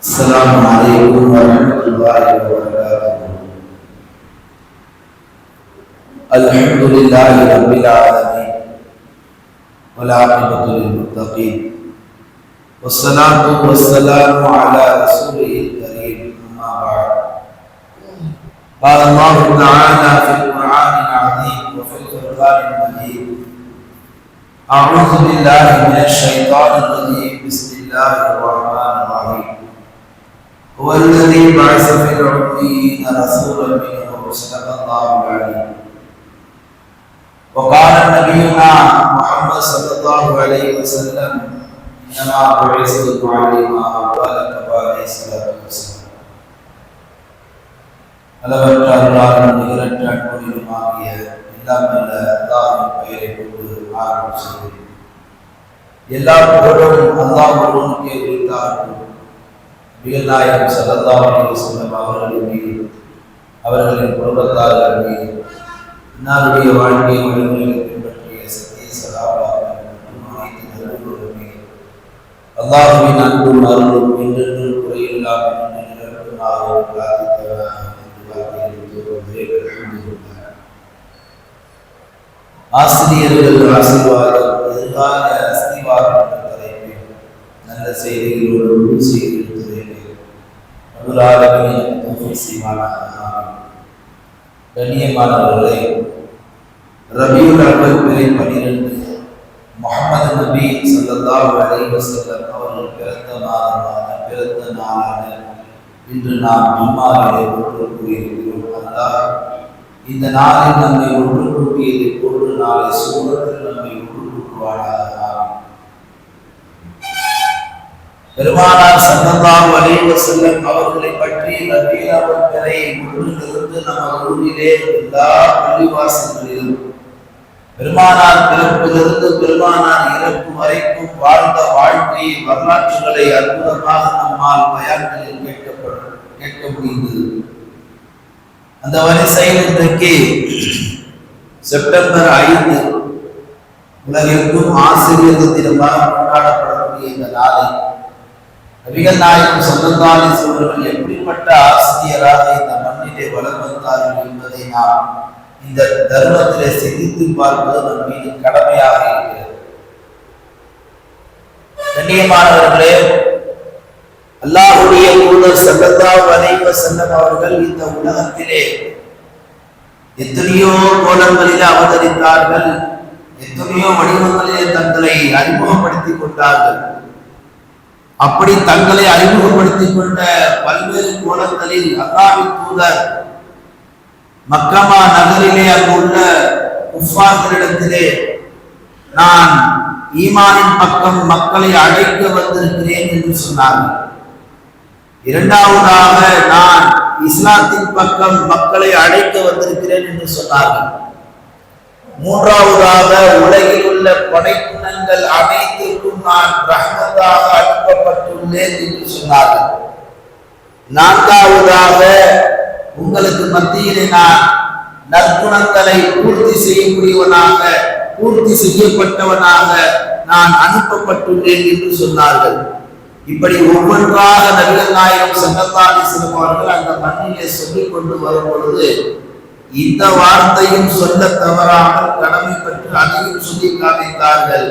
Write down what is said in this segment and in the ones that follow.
السلام عليكم ورحمة الله وبركاته. الحمد لله رب العالمين والعاقبة للمتقين والصلاة والسلام على رسوله الكريم. أما بعد، قال الله تعالى في القرآن العظيم وفي القرآن المجيد: أعوذ بالله من الشيطان الرجيم. بسم الله الرحمن الرحيم. هو الذي بعث في الأميين رسولا منهم صدق الله العليم. وقال نبينا محمد صلى الله عليه وسلم: إنما بعثت معلما عليه الصلاة والسلام. அளவற்ற அருளாளன் நிகரற்ற அன்புடையுமாகிய எல்லாம் வல்ல அல்லாஹ்வின் பெயரைக் கொண்டு ஆரம்பிக்கிறேன். எல்லா புகழும் அல்லாஹ் ஒருவனுக்கே உரித்தாகும். நபிகள் நாயகம் ஸல்லல்லாஹு அலைஹி வஸல்லம் அவர்களின் மீது, அவர்களின் குடும்பத்தார்கள் மீது, இன்னாருடைய வாழ்க்கை வழிமுறைகளை பின்பற்றிய சத்திய சகாபாக்கள் மற்றும் அனைத்து நல்லோர்கள் மீது அல்லாஹ்வின் அன்பும் அருளும் என்றென்றும் குறையில்லாமல் நிலைநிற்குமாறு பிரார்த்தித்தவனாக ஆசிரியர்கள் ஆசீர்வாதம் எதிர்கால அஸ்திவாரம் என்ற தலைப்பில் நல்ல செய்திகளோடு செய்தி கண்ணியமானவர்களே, ரபியுல் அவ்வல் பிறை 12 முஹம்மது நபி ஸல்லல்லாஹு அலைஹி வஸல்லம் அவர்கள் பிறந்த நாளான இன்று நாம் ஜும்மாவிலே ஒன்று கூறியிருக்கிறோம். அல்லாஹ் இந்த நாளில் நம்மை ஒன்று கூட்டியதை போன்று நாளை சூரத்தில் நம்மை ஒன்று கூட்டுவானாக. பெருமானார் ஸல்லல்லாஹு அலைஹி வஸல்லம் அவர்களை பற்றி ரபியுல் அவ்வல் பிறை ஒன்றிலிருந்து நமது ஊரிலே எல்லா பள்ளிவாசல்களிலும் பெருமானார் பிறப்பிலிருந்து பெருமானார் இறப்பு வரைக்கும் வாழ்ந்த வாழ்க்கை வரலாற்றுகளை அற்புதமாக நம்மால் பயான்களில் கேட்க முடிந்தது. அந்த வரிசையில் இன்றைக்கு செப்டம்பர் 5 உலகெங்கும் ஆசிரியர்கள் தினமாக கொண்டாடப்படக்கூடிய இந்த நாளை நபிகள் நாயகம் ஸல்லல்லாஹு அலைஹி வஸல்லம் அவர்கள் எப்படிப்பட்ட ஆசிரியராக இந்த மண்ணிலே வலம் வந்தார்கள் என்பதை நாம் இந்த தர்மத்திலே சிந்தித்து பார்ப்பது நம் மீது கடமையாக இருக்கிறது. கண்ணியமானவர்களே, அல்லாஹ்வுடைய தூதர் ஸல்லல்லாஹு அலைஹி வஸல்லம் அவர்கள் இந்த உலகத்திலே எத்தனையோ கோலங்களில் அவதரித்தார்கள், எத்தனையோ வடிவங்களிலே தங்களை அறிமுகப்படுத்திக் கொண்டார்கள். அப்படி தங்களை அறிமுகப்படுத்திக் கொண்ட பல்வேறு கோலங்களில் அல்லாஹ்வின் தூதர் மக்கமா நகரிலே அங்குள்ள குஃபார்களிடத்திலே நான் ஈமானின் பக்கம் மக்களை அழைக்க வந்திருக்கிறேன் என்று சொன்னார்கள். இரண்டாவதாக நான் இஸ்லாத்தின் பக்கம் மக்களை அழைக்க வந்திருக்கிறேன் என்று சொன்னார்கள். மூன்றாவதாக உலகில் உள்ள படைப்பினங்கள் அனைத்திற்கும் நான் ரஹ்மத்தாக அனுப்பப்பட்டுள்ளேன் என்று சொன்னார்கள். நான்காவதாக உங்களுக்கு மத்தியிலே நான் நற்குணங்களை பூர்த்தி செய்யக்கூடியவனாக, பூர்த்தி செய்யப்பட்டவனாக நான் அனுப்பப்பட்டுள்ளேன் என்று சொன்னார்கள். இப்படி ஒவ்வொன்றாக நபிகள் நாயகம் ஸல்லல்லாஹு அலைஹி வஸல்லம் அவர்கள் அந்த மண்ணிலே சொல்லிக் கொண்டு வரும் பொழுது இந்த வார்த்தையும் சொல்ல தவறாமல் கடமை பற்றி அதையும் சொல்லி காமித்தார்கள்.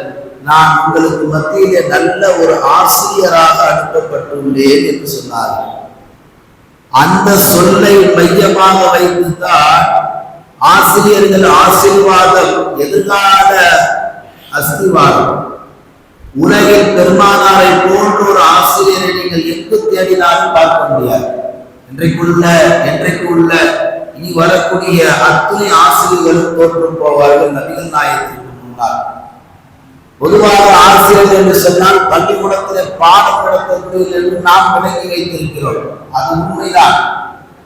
நான் உங்களுக்கு மத்தியிலே நல்ல ஒரு ஆசிரியராக அனுப்பப்பட்டுள்ளேன் என்று சொன்னார்கள். அந்த சொல்லை மையமாக வைத்துத்தான் ஆசிரியர்கள் ஆசீர்வாதம், எதிர்கால அஸ்திவாரம். உலகில் பெருமானாரை போன்ற ஒரு ஆசிரியரை நீங்கள் எங்கு தேடினாலும் பார்க்க முடியாது. என்றைக்கு உள்ள இனி வரக்கூடிய அத்துணை ஆசிரியர்களும் தோற்று போவார்கள் நபிகள் நாயகத்திற்கு முன்னால். பொதுவாக ஆசிரியர் என்று சொன்னால் பள்ளிக்கூடத்திலே பாடம் நடத்தக்கூடிய என்று நாம் விளங்கி வைத்திருக்கிறோம். அது உண்மைதான்.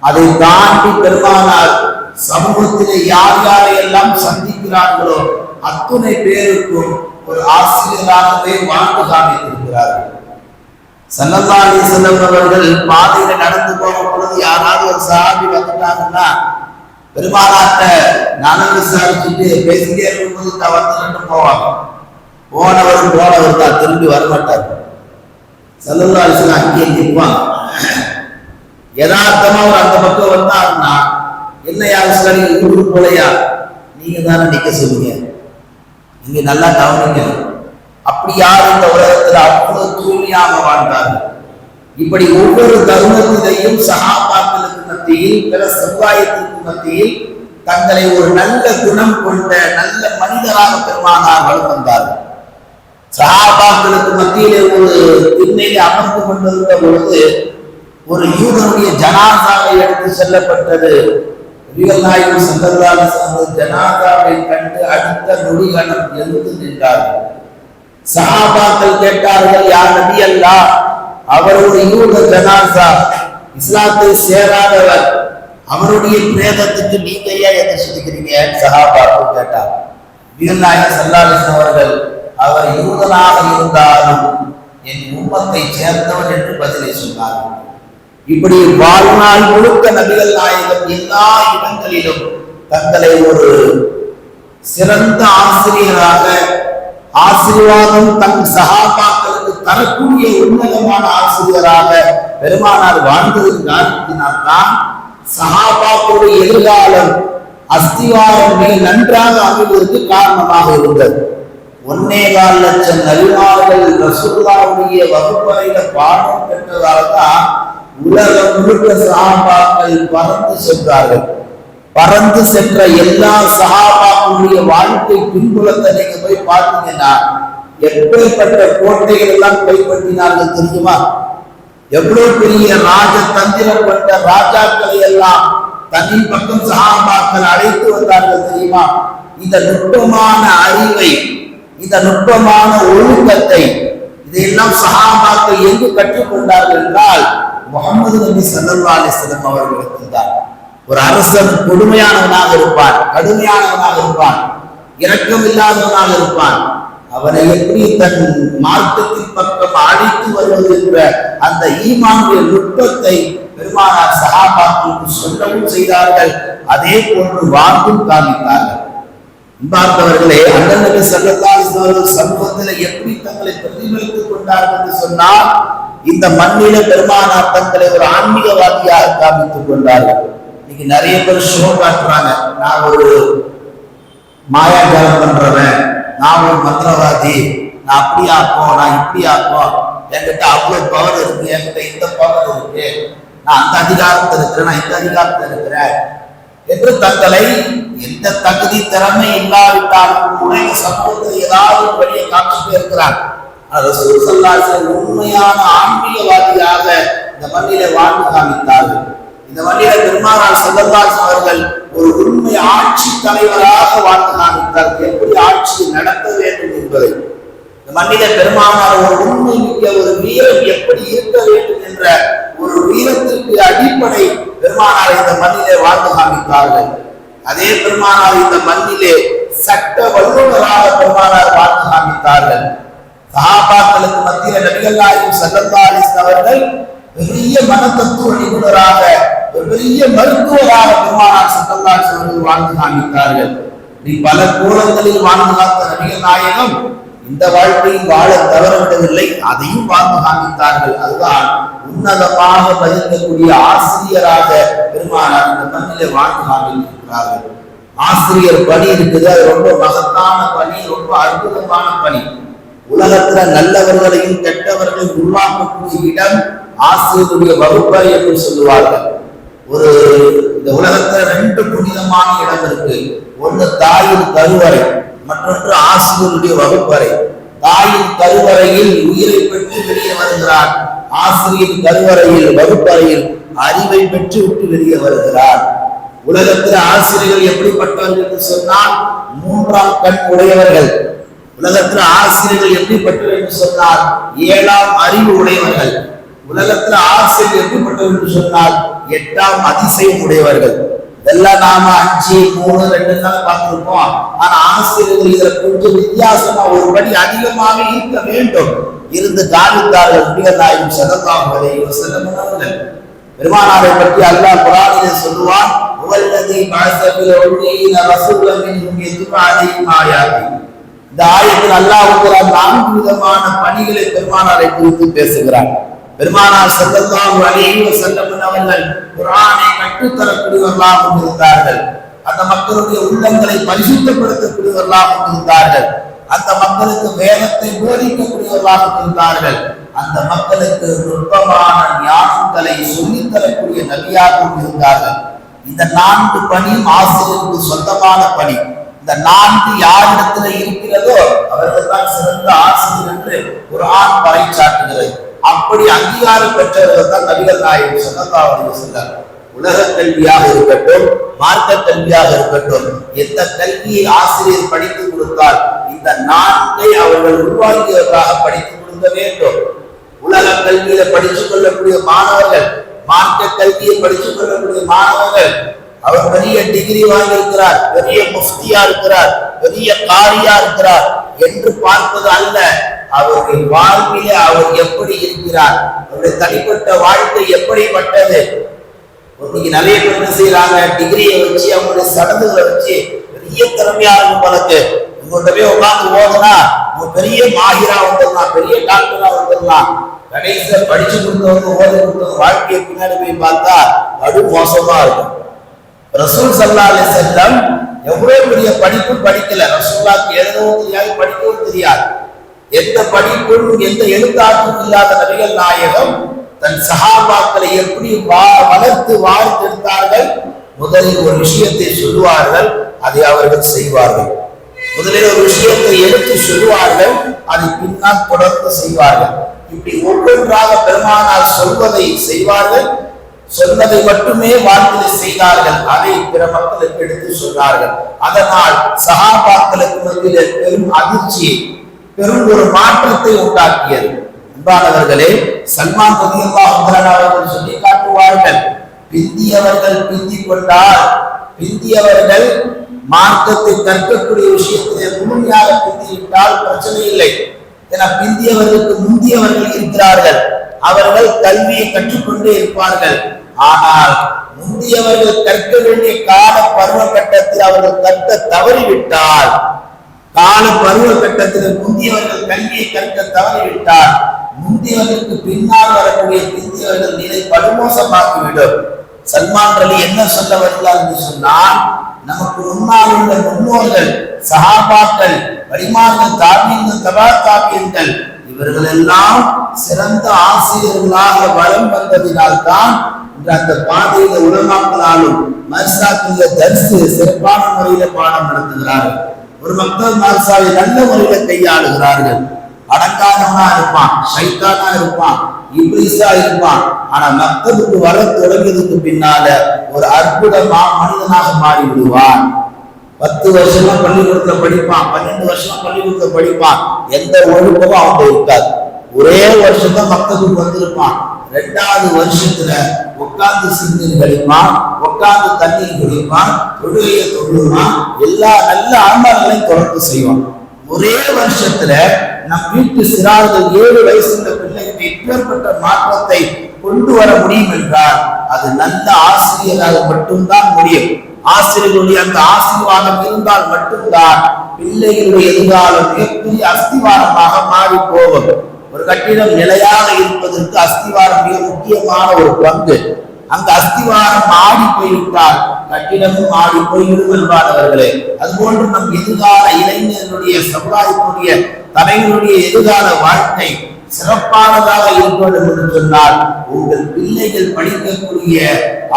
அதை தாண்டி பெருமானார் சமூகத்திலே யார் யாரையெல்லாம் சந்திக்கிறார்களோ அத்துணை பேருக்கும் ஒரு ஆசிரியராகவே வாழ்ந்து காமித்திருக்கிறார்கள். ஸல்லல்லாஹு அலைஹி வஸல்லம் அவர்கள் பாதையில நடந்து போகும் பொழுது யாராவது ஒரு சஹாபி வந்துட்டாங்கன்னா பெருமானார்ட்ட நலம் விசாரிச்சுட்டு பேசிட்டே இருக்கும்போது தவறு போவாங்க. போனவர் தான், திரும்பி வரமாட்டார். ஸல்லல்லாஹு அலைஹி வஸல்லம் அங்கேயே நிற்பாங்க. யதார்த்தமா அவர் அந்த பக்கம் வந்தாருன்னா என்ன யாரும் சரி ஊருக்கு போலையா, நீங்க தானே நிக்க சொல்லுங்க. நீங்க நல்லா கவனிங்க, அப்படி யார் இந்த உலகத்துல அவ்வளவு தூய்மையாக வாழ்ந்தார்கள். இப்படி ஒவ்வொரு தர்மத்திலையும் சகாபாக்களுக்கு மத்தியில், பிற சமுதாயத்திற்கு மத்தியில் தங்களை ஒரு நல்ல குணம் கொண்ட நல்ல மனிதராக பெருமானார் வளம் வந்தார்கள். சகாபாக்களுக்கு மத்தியிலே ஒரு திண்ணையிலே அமர்ந்து கொண்டிருந்த பொழுது ஒரு யூதனுடைய ஜனாசாவை எடுத்து செல்லப்பட்டது. நபிகள் ஸல்லல்லாஹு அலைஹி வஸல்லம் ஜனாசாவை கண்டு அடுத்த நொடிகணம் எழுந்து நின்றார்கள். சஹாபாக்கள் கேட்டார்கள், யா நபி அல்லாஹ், அவர் ஒரு யூத ஜனாசா, இஸ்லாத்தை சேராதவர், அவருடைய பிரேதத்துக்கு நீங்க ஏன் எதிர்க்கிறீங்க? சஹாபாக்கள் கேட்டார். நபிகள் ஸல்லல்லாஹு அலைஹி வஸல்லம் அவர்கள், அவர் யூதனாக இருந்தாலும் என் உம்மத்தை சேர்ந்தவர் என்று பதிலை சொன்னார்கள். இப்படி வாழ்நாள் முழுக்க நபிகள் நாயகம் எல்லா இடங்களிலும் தங்களை ஒரு சிறந்த ஆசிரியராக, ஆசீர்வாதம் தன் சகாபாக்களுக்கு தரக்கூடிய உன்னதமான ஆசிரியராக பெருமானார் வாழ்ந்ததன் காரணத்தினால்தான் சகாபாக்களுடைய எதிர்காலம் அஸ்திவாரம் மிக நன்றாக அமைவதற்கு காரணமாக இருந்தது. 1.25 லட்சம் நபிமார்கள் ரசூலுல்லாஹ்வுடைய வகுப்பறையில பாடம் பெற்றதால்தான் உலகம் முழுக்க சஹாபாக்கள் பறந்து சென்றார்கள். பறந்து சென்ற எல்லா சஹாபாக்களுடைய வாழ்க்கை பின்புலத்தை நீங்க போய் பார்த்தீங்கன்னா எப்படிப்பட்ட கோட்டைகள் எல்லாம் கைப்பற்றினார்கள் தெரியுமா? எவ்வளவு பெரிய ராஜதந்திரம் கொண்ட ராஜாக்களை எல்லாம் தன்னின் பக்கம் சஹாபாக்கள் அழைத்து வந்தார்கள் தெரியுமா? இந்த நுட்பமான அறிவை, இந்த நுட்பமான ஒழுக்கத்தை இதையெல்லாம் சஹாபாக்கள் எங்கு கற்றுக்கொண்டார்கள் என்றால் முஹம்மது நபி ஸல்லல்லாஹு அலைஹி வஸல்லம் அவர்களுக்கு தான். ஒரு அரசன் கொடுமையானவனாக இருப்பான், கடுமையானவனாக இருப்பான், இரக்கம் இல்லாதவனாக இருப்பான். அவனை எப்படி தன் மார்க்கத்தின் பக்கம் அழைத்து வருவது என்ற அந்த ஈமானுடைய நுட்பத்தை பெருமானார் சஹாபாக்களுக்கு சொல்லவும் செய்தார்கள். அதே போன்று வாழ்ந்தும் காமித்தார்கள். பார்த்தவர்களே, அண்ணன் நபி ஸல்லல்லாஹு அலைஹி வஸல்லம் சமூகத்தில் எப்படி தங்களை பிரதிபலித்துக் கொண்டார்கள் என்று சொன்னால், இந்த மண்ணில பெருமானார் தங்களை ஒரு ஆன்மீகவாதியாக காமித்துக் கொண்டார்கள். இன்னைக்கு நிறைய பேர் ஷோ காட்டுறாங்க, நான் ஒரு மாயாஜாலம் பண்றவன், நான் ஒரு மந்திரவாதி, நான் அப்படி ஆப்போம், நான் இப்படி ஆப்போம், என்கிட்ட அவ்வளவு பவர் இருக்கு, என்கிட்ட இந்த பவர் இருக்கு, நான் அந்த அதிகாரத்தில் இருக்கிறேன், நான் இந்த அதிகாரத்தில் இருக்கிறேன் என்று தங்களை எந்த தகுதி திறமை இல்லாவிட்டாலும் உலக சமூகத்தில் ஏதாவது வழியை காமிச்சுட்டே இருக்கிறார். ரசூல் ஸல்லல்லாஹு அலைஹி வஸல்லம் உண்மையான ஆன்மீகவாதியாக இந்த மண்ணிலே வாழ்ந்து காமித்தார்கள். இந்த மண்ணிலே பெருமானார் ஸல்லல்லாஹு அலைஹி வஸல்லம் அவர்கள் ஒரு உண்மை ஆட்சி தலைவராக வாழ்ந்து காமித்தார்கள். எப்படி ஆட்சி நடத்த வேண்டும் என்பதை இந்த மண்ணிலே பெருமானார் ஒரு உண்மை மிக்க ஒரு வீரம் எப்படி இருக்க வேண்டும் என்ற ஒரு வீரத்திற்கு அடிப்படை பெருமானார் இந்த மண்ணிலே வாழ்ந்து காமித்தார்கள். அதே பெருமானார் இந்த மண்ணிலே சட்ட வல்லுநராக பெருமானார் வாழ்ந்து காமித்தார்கள். சஹாபாக்களுக்கு மத்தியில நபிகள் நாயகம் ஸல்லல்லாஹு அலைஹி வஸல்லம் அவர்கள் பெரிய மனத்தத்துவ நிபுணராக, ஒரு பெரிய மருத்துவராக பெருமானார் ஸல்லல்லாஹு அலைஹி வஸல்லம் வாழ்ந்து காமித்தார்கள். பல கோலங்களில் வாழ்ந்து காத்த நபிகள் நாயகம் இந்த வாழ்க்கையில் வாழ தவறவிடவில்லை, அதையும் வாழ்ந்து காமித்தார்கள். அதுதான் உன்னதமாக பதிக்கக்கூடிய ஆசிரியராக பெருமானார் இந்த மண்ணிலே வாழ்ந்து காமித்திருக்கிறார்கள். ஆசிரியர் பணி இருக்குது, அது ரொம்ப மகத்தான பணி, ரொம்ப அற்புதமான பணி. உலகத்துல நல்லவர்களையும் கெட்டவர்களையும் உருவாக்கக்கூடிய இடம் ஆசிரியருடைய வகுப்பறை என்று சொல்லுவார்கள். ஒரு இந்த உலகத்துல 2 புனிதமான இடம் இருக்கு. ஒன்று தாயின் கருவறை, மற்றொன்று ஆசிரியருடைய வகுப்பறை. தாயின் கருவறையில் உயிரை பெற்று வெளியே வருகிறார், ஆசிரியர் கருவறையில் வகுப்பறையில் அறிவை பெற்று விட்டு வெளியே வருகிறார். உலகத்தில் ஆசிரியர்கள் எப்படிப்பட்டவர்கள் என்று சொன்னால் 3ஆம் கண் உடையவர்கள். உலகத்தில் ஆசிரியர்கள் எப்படிப்பட்டவர்கள் என்று சொன்னால் 7ஆம் அறிவு உடையவர்கள். உலகத்தில் ஆசிரியர்கள் எப்படிப்பட்டவர்கள் என்று சொன்னால் 8ஆம் அதிசயம் உடையவர்கள். இதெல்லாம் நாம 5, 3, 2 பார்த்திருப்போம். ஆனா ஆசிரியர்கள் இதுல கொஞ்சம் வித்தியாசமா ஒரு படி அதிகமாக இருக்க வேண்டும் இருந்து காமித்தார்கள். நபிகள் நாயகம் ஸல்லல்லாஹு அலைஹி வஸல்லம் அவர்கள் பெருமானாரை பற்றி அல்லாஹ் குர்ஆனிலே சொல்லுவான், வல்லதி பஅஸபில் உம்மீன ரசூலன் மின்ஹும் யத்லு அலைஹிம் ஆயாதி. இந்த ஆயத்தில் அல்லாஹ் 4 விதமான பணிகளை பெருமானாரை குறித்து பேசுகிறார். பெருமானார் ஸல்லல்லாஹு அலைஹி வஸல்லம் அவர்கள் குர்ஆனை கற்றுத்தரக்கூடியவர்களாக இருந்தார்கள். அந்த மக்களுடைய உள்ளங்களை பரிசுத்தப்படுத்தக்கூடியவர்களாக இருந்தார்கள். அந்த மக்களுக்கு வேதத்தை போதிக்கக்கூடியவர்களாக இருந்தார்கள். அந்த மக்களுக்கு நுட்பமான ஞானங்களை சொல்லித்தரக்கூடிய நபியாகவும் இருந்தார்கள். இந்த 4 பணியும் ஆசிரியருக்கு சொந்தமான பணி. இந்த 4 யாரிடத்துல இருக்கிறதோ அவர்கள் தான் சிறந்த ஆசிரியர் என்று குர்ஆன் பறைசாற்றுகிறது. அப்படி அங்கீகாரம் பெற்றவர்கள் தான் நபிகள் நாயகம் ஸல்லல்லாஹு அலைஹி வஸல்லம். உலக கல்வியாக இருக்கட்டும், மார்க்க கல்வியாக இருக்கட்டும், எந்த கல்வியை ஆசிரியர் படித்து கொடுத்தால் இந்த 4ஐ அவர்கள் உருவாக்கியவர்களாக படித்து கொடுக்க வேண்டும். உலக கல்வியில படித்துக் கொள்ளக்கூடிய மாணவர்கள், மார்க்க கல்வியை படித்துக் கொள்ளக்கூடிய மாணவர்கள், அவர் பெரிய டிகிரி வாங்கியிருக்கிறார், பெரிய முஃப்தியா இருக்கிறார், பெரிய காரியா இருக்கிறார் என்று பார்ப்பது அல்ல. அவருடைய வாழ்விலே அவர் எப்படி இருக்கிறார், அவருடைய தனிப்பட்ட வாழ்க்கை எப்படிப்பட்டது. இன்னைக்கு நிறைய பேர் என்ன செய்யறாங்க, டிகிரியை வச்சு அவங்களுடைய சடங்குகளை வச்சு பெரிய திறமையா இருக்கும் பலக்கு. உங்கள்கிட்ட போய் உட்காந்து ஓதுனா அவங்க பெரிய மாஹிரா வந்துடலாம், பெரிய டாக்டரா வந்துடலாம். கடைசியில படிச்சு கொடுத்தவங்க ஓதி கொடுத்தவங்க வாழ்க்கையை பின்னாடி போய் பார்த்தா அது மோசமா இருக்கும். ரசூல் ஸல்லல்லாஹு அலைஹி வஸல்லம் எவ்வளவு பெரிய படிப்பு படிக்கல. ரசூலுல்லாஹ்க்கு எழுதவும் தெரியாது, படிக்கவும் தெரியாது. எந்த படிப்பும் எந்த எழுத்தாற்றும் இல்லாத நபிகள் நாயகம் தன் சஹாபாக்களை எப்படி வளர்த்து வாழ்த்தெடுத்தார்கள். முதலில் ஒரு விஷயத்தை சொல்லுவார்கள், அதை அவர்கள் செய்வார்கள். முதலில் ஒரு விஷயத்தை எடுத்து சொல்லுவார்கள், அதை பின்னால் தொடர்ந்து செய்வார்கள். இப்படி ஒவ்வொன்றாக பெருமானார் சொல்வதை செய்வார்கள், சொன்னதை மட்டுமே வாழ்க்கையை செய்தார்கள், அதை பிற மக்களுக்கு எடுத்து சொன்னார்கள். அதனால் சஹாபாக்களுக்கு மத்தியில் பெரும் அதிர்ச்சியை, பெரும் ஒரு மாற்றத்தை உண்டாக்கியது. அன்பானவர்களே, சல்மான் ரலியல்லாஹு அன்ஹு அவர்கள் சொல்லி காட்டுவார்கள், பிந்தியவர்கள் பிந்திக் கொண்டால், பிந்தியவர்கள் மார்க்கத்தை கற்கக்கூடிய விஷயத்திலே முழுமையாக பிந்திவிட்டால் பிரச்சனை இல்லை. ஏன்னா பிந்தியவர்களுக்கு முந்தியவர்கள் இருக்கிறார்கள், அவர்கள் கல்வியை கற்றுக்கொண்டே இருப்பார்கள். ஆனால் முந்தியவர்கள் கற்க வேண்டிய கால பருவ கட்டத்தில் அவர்கள் கற்க தவறிவிட்டால், கால பருவ கட்டத்தில் முந்தியவர்கள் கல்வியை கற்க தவறிவிட்டால் முந்தியவர்களுக்கு பின்னால் வரக்கூடிய பிந்தியவர்கள் நிலை படுமோசமாக்கிவிடும். சல்மான் அலி என்ன சொல்ல வருகிறார் என்று சொன்னால், நமக்கு முன்னால் உள்ள முன்னோர்கள், சஹாபாக்கள், வலிமார்கள், தாபீன்கள், தபா தாபீன்கள், இவர்கள் எல்லாம் சிறந்த ஆசிரியர்களாக வலம் வந்ததினால் தான் அந்த பாதையில உலமாக்களாலும் மர்சாக்களில தரிசு சிறப்பான முறையில பாடம் நடத்துகிறார்கள். ஒரு மக்கள் மர்சாவை நல்ல முறையில கையாளுகிறார்கள். அடங்காதவனா இருப்பான், ஷைத்தானா இருப்பான், இப்லீஸா இருப்பான். ஆனா மக்களுக்கு வர தொடங்கியதுக்கு பின்னால ஒரு அற்புதமா மனிதனாக மாறி விடுவான். 10 வருஷமா பள்ளிக்கூடத்துல படிப்பான், 12 வருஷமா பள்ளிக்கூடத்துல படிப்பான், எந்த ஒழுக்கமும் அவங்க இருக்காது. ஒரே வருஷம் தான் மக்களுக்கு வந்திருப்பான். 2வது வருஷத்துல உட்கார்ந்து சிந்தனை கழிப்பான், உட்கார்ந்து தண்ணீர் குடிப்பான், தொழுகையை தொழுவான், எல்லா நல்ல ஆன்மார்களையும் தொடர்ந்து செய்வான். ஒரே வருஷத்துல நம் வீட்டு சிறார்கள் 7 வயசுள்ள பிள்ளைகிட்ட இப்பேற்பட்ட மாற்றத்தை கொண்டு வர முடியும் என்றால் அது நல்ல ஆசிரியராக மட்டும்தான் முடியும். ஆசிரியர்களுடைய அந்த ஆசீர்வாதம் இருந்தால் மட்டும்தான் பிள்ளைகளுடைய எதிர்காலம் மிகப்பெரிய அஸ்திவாரமாக மாறி போகும். ஒரு கட்டிடம் நிலையாக இருப்பதற்கு அஸ்திவாரம் மிக முக்கியமான ஒரு பங்கு. அந்த அஸ்திவாரம் ஆடி போய்விட்டால் கட்டிடமும் ஆடி போய்விடும் என்பார்களே. அதுபோன்று நம் எதிர்கால இளைஞர்களுடைய, சமுதாயத்தினுடைய தலைவருடைய எதிர்கால வாழ்க்கை சிறப்பானதாக இருக்க வேண்டும் என்று சொன்னால் உங்கள் பிள்ளைகள் படிக்கக்கூடிய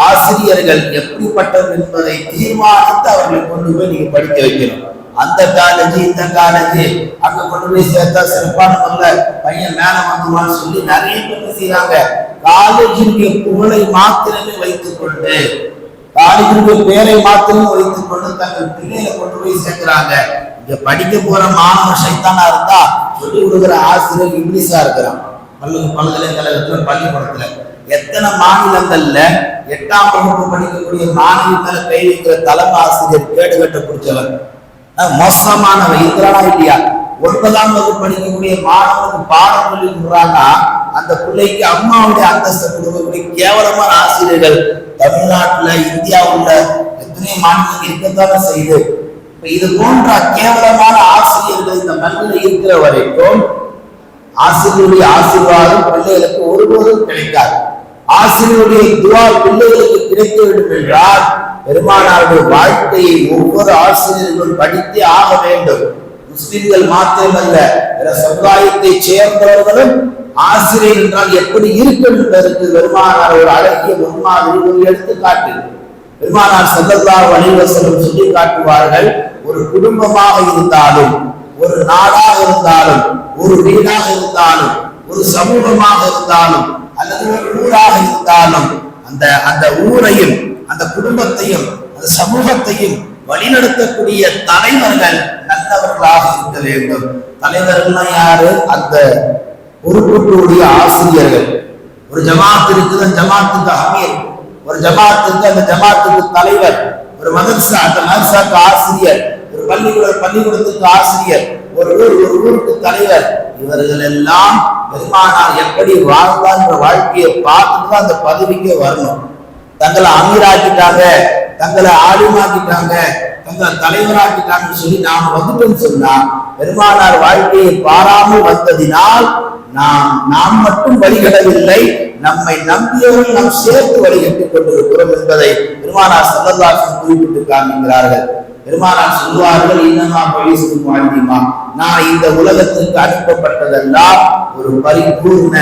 ஆசிரியர்கள் எப்படிப்பட்டவர் என்பதை தீர்மானித்து அவர்களை கொண்டு போய் நீங்க படிக்க வைக்கணும். அந்த காலேஜ் இந்த காலேஜ் அங்க கொண்டு போய் சேர்த்தா சிறப்பான முறையில் பையன் மேல வந்துவான்னு சொல்லி நிறைய பேர் செய்யறாங்க. காலேஜினுடைய புகழை மாத்திரமே வைத்துக் கொண்டு, காலேஜினுடைய பேரை மாத்திரமே வைத்துக் கொண்டு தங்கள் பிள்ளைகளை கொண்டு போய் சேர்க்கிறாங்க. இங்க படிக்க போற மாணவன் சைத்தானா இருந்தா சொல்லி கொடுக்குற ஆசிரியர் இப்லீஸா இருக்கிறான். பல்கலைக்கழகத்துல, பள்ளிக்கூடத்துல எத்தனை மாநிலங்கள்ல 8ஆம் வகுப்பு படிக்கக்கூடிய மாணவி மேல கை வைக்கிற தலைமை ஆசிரியர் கேடுகட்ட பிடிச்சவர், மோசமானவர் இருக்கிறானா இல்லையா? 9ஆம் வகுப்பு படிக்கக்கூடிய மாணவனுக்கு பாடம் சொல்லி கொடுறாங்கன்னா அந்த பிள்ளைக்கு அம்மாவுடைய அந்தஸ்தை கொடுக்கக்கூடிய கேவலமான ஆசிரியர்கள் தமிழ்நாட்டுல, இந்தியாவுல எத்தனை மாநிலங்கள் இருக்கத்தானே செய்யுது. இது போன்ற கேவலமான ஆசிரியர்கள் இந்த மண்ணில் இருக்கிற வரைக்கும் ஆசிரியருடைய ஆசீர்வாதம் பிள்ளைகளுக்கு ஒருபோதும் கிடைக்காது. ஆசிரியருடைய துவா பிள்ளைகளுக்கு கிடைக்க வேண்டும் என்றால் பெருமானாருடைய வாழ்க்கையை ஒவ்வொரு ஆசிரியர்களும் படித்தே ஆக வேண்டும். முஸ்லிம்கள் மாத்திரமல்ல, பிற சமுதாயத்தை சேர்ந்தவர்களும் ஆசிரியர் என்றால் எப்படி இருக்கும் என்பதற்கு பெருமானார் ஒரு அழகிய முன்மாதிரி, ஒரு எடுத்துக்காட்டு. பெருமானார் ஸல்லல்லாஹு அலைஹி வஸல்லம் சொல்லி காட்டுவார்கள், ஒரு குடும்பமாக இருந்தாலும், ஒரு நாடாக இருந்தாலும், ஒரு வீடாக இருந்தாலும், ஒரு சமூகமாக இருந்தாலும், அல்லது ஒரு ஊராக இருந்தாலும், அந்த ஊரையும் அந்த குடும்பத்தையும் அந்த சமூகத்தையும் வழிநடத்தக்கூடிய தலைவர்கள் நல்லவர்களாக இருக்க வேண்டும். தலைவர்கள்னா யாரு? அந்த பொறுப்புடைய ஆசிரியர்கள். ஒரு ஜமாத் இருக்குது, அந்த ஜமாத்துக்கு அமீர். ஒரு ஜமாத்துக்கு அந்த ஜமாத்துக்கு தலைவர். ஒரு மதரசா, அந்த மதரசாக்கு ஆசிரியர். ஒரு பள்ளிக்கூடத்துக்கு ஆசிரியர். ஒரு ஊருக்கு தலைவர். இவர்கள் எல்லாம் பெருமானார் எப்படி வாழ்ந்தான்ற வாழ்க்கையை பார்த்துட்டு அந்த பதவிக்கே வரணும். தங்களை அமீராக்கிட்டாங்க, தங்களை ஆளுமாக்கிட்டாங்க, தங்களை தலைவராக்கிட்டாங்கன்னு சொல்லி நாம் வந்துட்டோம்னு சொன்னா பெருமானார் வாழ்க்கையை பாராமல் வந்ததினால் நாம் மட்டும் வழிகடவில்லை, நம்மை நம்பியவர்கள் நாம் சேர்த்து வழிகட்டிக் கொண்டிருக்கிறோம் என்பதை பெருமானார் ஸல்லல்லாஹு அலைஹி வஸல்லம் குறிப்பிட்டு காண்பிக்கிறார்கள். பெருமானார் சொல்வார்கள், இன்னமா பலிசுக்கு வாழ்ந்திமா, நான் இந்த உலகத்திற்கு அனுப்பப்பட்டதெல்லாம் ஒரு பரிபூர்ண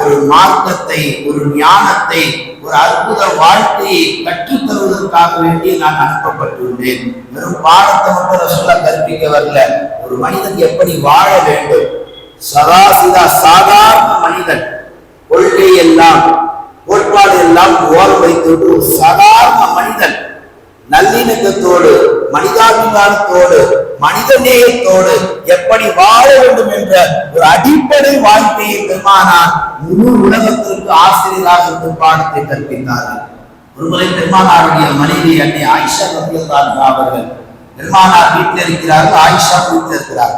ஒரு மார்க்கத்தை, ஒரு ஞானத்தை, ஒரு அற்புத வாழ்க்கையை கற்றுத் தருவதற்காக வேண்டி நான் அனுப்பப்பட்டுள்ளேன். வெறும் பாடத்தை மட்டும் ரசூலுல்லாஹ் கற்பிக்க வரல, ஒரு மனிதன் எப்படி வாழ வேண்டும், சாதாரண மனிதன் கொள்கை எல்லாம் கோட்பாடு எல்லாம் ஓரம் வைத்துவிட்டு ஒரு சாதாரண மனிதன் நல்லிணக்கத்தோடு, மனிதாபிமானத்தோடு, மனிதநேயத்தோடு எப்படி வாழ வேண்டும் என்ற ஒரு அடிப்படை வாழ்க்கையை பெருமானார் முழு உலகத்திற்கு ஆசிரியராக இருந்து பாடத்தை கற்பித்தார்கள். ஒருமுறை பெருமானாருடைய மனைவி அன்னை ஆயிஷா ரலியல்லாஹு அன்ஹா அவர்கள், பெருமானார் வீட்டில் இருக்கிறார்கள், ஆயிஷா வீட்டில் இருக்கிறார்.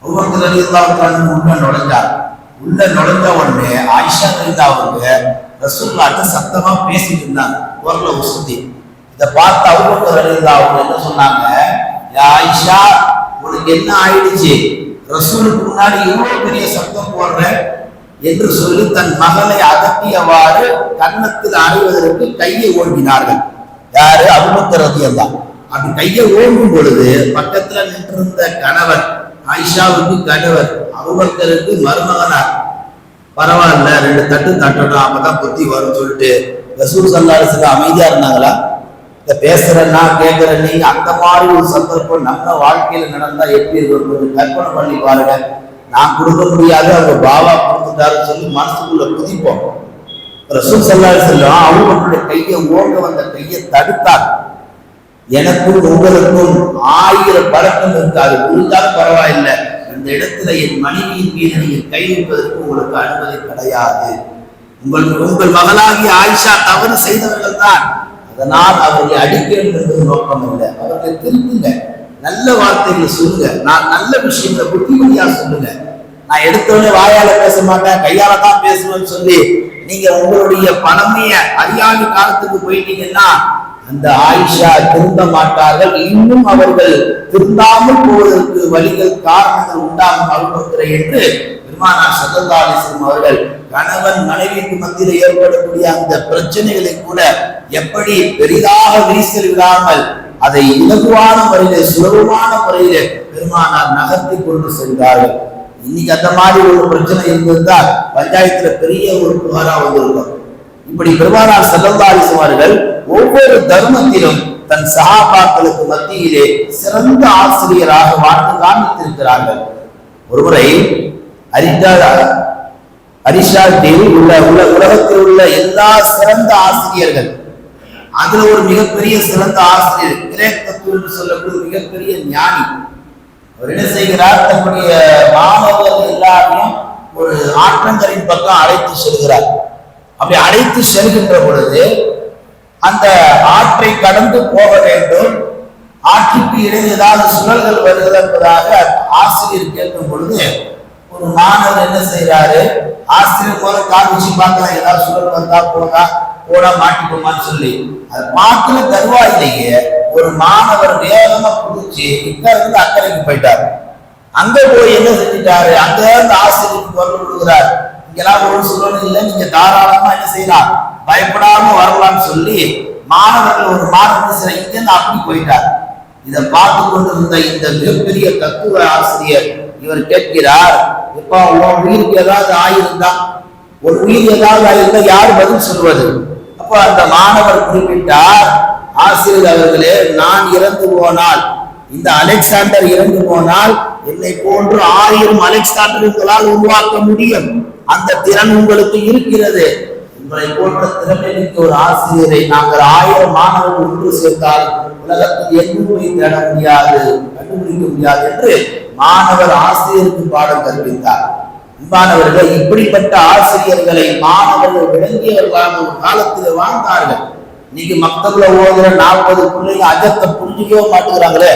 அபூபக்கர் ரலியல்லாஹு அன்ஹு உள்ள நுழைஞ்சார். உள்ள நுழைஞ்ச உடனே ஆயிஷா ரலியல்லாஹு அவங்க ரசூலுல்லாஹ்ட்ட சத்தமா பேசிட்டு இருந்தாங்க, குரல உசத்தி. இதை பார்த்து அபூபக்கர் ரலியல்லாஹு அவங்க என்ன சொன்னாங்க, ஆயிஷா உனக்கு என்ன ஆயிடுச்சு, ரசூலுக்கு முன்னாடி இவ்வளவு பெரிய சத்தம் போடுற என்று சொல்லி தன் மகளை அகற்றியவாறு கன்னத்தில் அறைவதற்கு கையை ஓங்கினார்கள். யாரு? அபூபக்கர் ரலியல்லாஹு. அப்படி கையை ஓங்கும் பொழுது பக்கத்துல நின்றிருந்த கணவர், ஆயிஷாவுக்கு கணவர், அபூபக்கருக்கு மருமகனார், பரவாயில்ல ரெண்டு தட்டு தட்டணும் அப்பதான் புத்தி வரும் சொல்லிட்டு ரசூல் ஸல்லல்லாஹு அலைஹி வஸல்லம் அமைதியா இருந்தாங்களா? இந்த பேசுறேன்னா கேட்கிறேன் நீங்க அந்த மாதிரி ஒரு சந்தர்ப்பம் நம்ம வாழ்க்கையில நடந்தா எப்படி இருக்கும் கற்பனை பண்ணி பாருங்க. நான் கொடுக்க முடியாது, அவங்க பாவா கொடுத்துட்டாருன்னு சொல்லி மனசுக்குள்ள குதிப்போம். ரசூல் ஸல்லல்லாஹு அலைஹி வஸல்லம் அவங்களுடைய கையை ஓங்க வந்த கையை தடுத்தார். எனக்கும் உங்களுக்கும் 1000 பழக்கம் இருக்காது, இருந்தாலும் பரவாயில்லை, இந்த இடத்துல என் மனைவியின் மீது நீங்கள் கை வைப்பதற்கு உங்களுக்கு அனுமதி கிடையாது. உங்கள் மகளாகிய ஆயிஷா தவறு செய்தவர்கள் தான், அதனால் அவர்களை அடிக்க வேண்டும் என்பது நோக்கம் இல்லை. அவர்களை திருத்துங்க, நல்ல வார்த்தைகளை சொல்லுங்க, நான் நல்ல விஷயங்களை புத்திமதியா சொல்லுங்க. நான் எடுத்தோடனே வாயால பேச மாட்டேன், கையால தான் பேசுவேன்னு சொல்லி நீங்க உங்களுடைய பழமைய அறியாமை காலத்துக்கு போயிட்டீங்கன்னா அந்த ஆயிஷா திருந்த மாட்டார்கள். இன்னும் அவர்கள் திருந்தாமல் போவதற்கு வழிகள், காரணங்கள் உண்டாகும் அருள்புரை என்று பெருமானார் ஸல்லல்லாஹு அலைஹி வஸல்லம் அவர்கள் கணவன் மனைவிக்கு மத்தியில் ஏற்படக்கூடிய அந்த பிரச்சனைகளை கூட எப்படி பெரிதாக விரிசல் விடாமல் அதை இலகுவான முறையிலே, சுலபமான முறையிலே பெருமானார் நகர்த்தி கொண்டு சென்றார்கள். இன்னைக்கு அந்த மாதிரி ஒரு பிரச்சனை இருந்திருந்தால் பஞ்சாயத்துல பெரிய ஒரு புகாரா வந்திருக்கும். இப்படி பெருமானார் ஸல்லல்லாஹு அலைஹி வஸல்லம் அவர்கள் ஒவ்வொரு தர்மத்திலும் தன் சஹாபாக்களுக்கு மத்தியிலே சிறந்த ஆசிரியராக வாழ்ந்து காண்பித்திருக்கிறார்கள். ஒருமுறை அரிஷாட்டில் உலகத்தில் உள்ள எல்லா சிறந்த ஆசிரியர்கள், அதுல ஒரு மிகப்பெரிய சிறந்த ஆசிரியர், கிரேக் தத்துவம் என்று சொல்லக்கூடிய மிகப்பெரிய ஞானி, அவர் என்ன செய்கிறார், தன்னுடைய மாணவர்கள் எல்லாரையும் ஒரு ஆற்றங்கரின் பக்கம் அழைத்து செல்கிறார். அப்படி அழைத்து செல்கின்ற பொழுது அந்த ஆற்றை கடந்து போக வேண்டும், ஆற்றுக்கு இடையே ஏதாவது சுழல்கள் வருகிறது என்பதாக ஆசிரியர் கேட்கும் பொழுது ஒரு மாணவர் என்ன செய்யறாரு, ஆசிரியர் போல காமிச்சு பார்க்கலாம், ஏதாவது சுழல் வந்தா போனா மாட்டிப்போமான்னு சொல்லி அது பார்க்கல தருவாயிலேயே ஒரு மாணவர் வேகமா குடிச்சு இங்க இருந்து அக்கறைக்கு போயிட்டார். அங்க போய் என்ன செஞ்சுட்டாரு, அங்க இருந்து ஆசிரியருக்கு கொண்டு விடுகிறார். இங்கெல்லாம் ஒரு சொல்லணும் இல்லை, நீங்க தாராளமா என்ன செய்யலாம், பயப்படாம வரலாம்னு சொல்லி மாணவர்கள் ஒரு மாணவர்கள் இங்க இருந்து அப்படி போயிட்டார். இதை பார்த்து கொண்டிருந்த இந்த மிகப்பெரிய தத்துவ ஆசிரியர் இவர் கேட்கிறார், இப்ப உன் உயிருக்கு ஏதாவது ஆயிருந்தா, ஒரு உயிர் ஏதாவது ஆயிருந்தா யார் பதில் சொல்வது? அப்ப அந்த மாணவர் குறிப்பிட்டார், ஆசிரியர் அவர்களே, நான் இறந்து போனால், இந்த அலெக்சாண்டர் இறந்து போனால் என்னை போன்று 1000 அலெக்சாண்டர்களால் உருவாக்க முடியும். அந்த திறன் உங்களுக்கு இருக்கிறது. உங்களை போன்ற திறமைக்கு ஒரு ஆசிரியரை நாங்கள் 1000 மாணவர்கள் ஒன்று சேர்ந்தால் உலகத்தில் எங்குமே தேட முடியாது, கண்டுபிடிக்க முடியாது என்று மாணவர் ஆசிரியருக்கு பாடம் கற்பித்தார். மாணவர்கள் இப்படிப்பட்ட ஆசிரியர்களை மாணவர்கள் விளங்கியவர்களான ஒரு காலத்தில் வாழ்ந்தார்கள். இன்னைக்கு மக்தப்ல ஓதுற 40 பிள்ளைங்க அஜத்தை புரிஞ்சுக்கவே மாட்டேங்கிறாங்களே.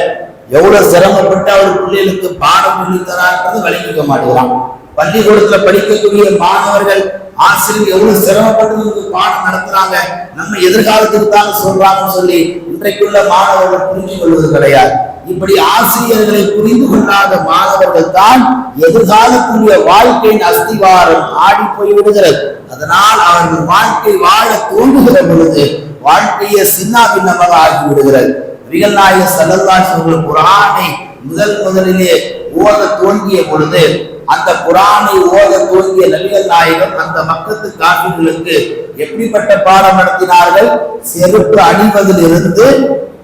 எவ்வளவு சிரமப்பட்டு அவர் பிள்ளைகளுக்கு பாடம் சொல்லி தரான்றது விளங்கிக்க மாட்டேங்கிறான். பள்ளிக்கூடத்துல படிக்கக்கூடிய மாணவர்கள் ஆசிரியர் எவ்வளவு சிரமப்பட்டு பாடம் நடத்துறாங்க, நம்ம எதிர்காலத்துக்கு தான் சொல்றாங்கன்னு சொல்லி இன்றைக்குள்ள மாணவர்கள் புரிஞ்சு கொள்வது கிடையாது. இப்படி ஆசிரியர்களை புரிந்து கொள்ளாத மாணவர்கள் தான் எதிர்காலத்துடைய வாழ்க்கையின் அஸ்திவாரம் ஆடி போய்விடுகிறது. அதனால் அவர்கள் வாழ்க்கை வாழ தோன்றுகிற பொழுது வாழ்க்கையை சின்ன பின்னமாக ஆகிவிடுகிறது. நபிகள் நாயகம் ஸல்லல்லாஹு அலைஹி வஸல்லம் குர்ஆனை முதலிலே ஓத துவங்கிய பொழுது, அந்த குர்ஆனை ஓத துவங்கிய நபிகள் நாயகம் அந்த மக்கத்து காஃபிர்களுக்கு எப்படிப்பட்ட பாடம் நடத்தினார்கள்? செருப்பு அணிவதிலிருந்து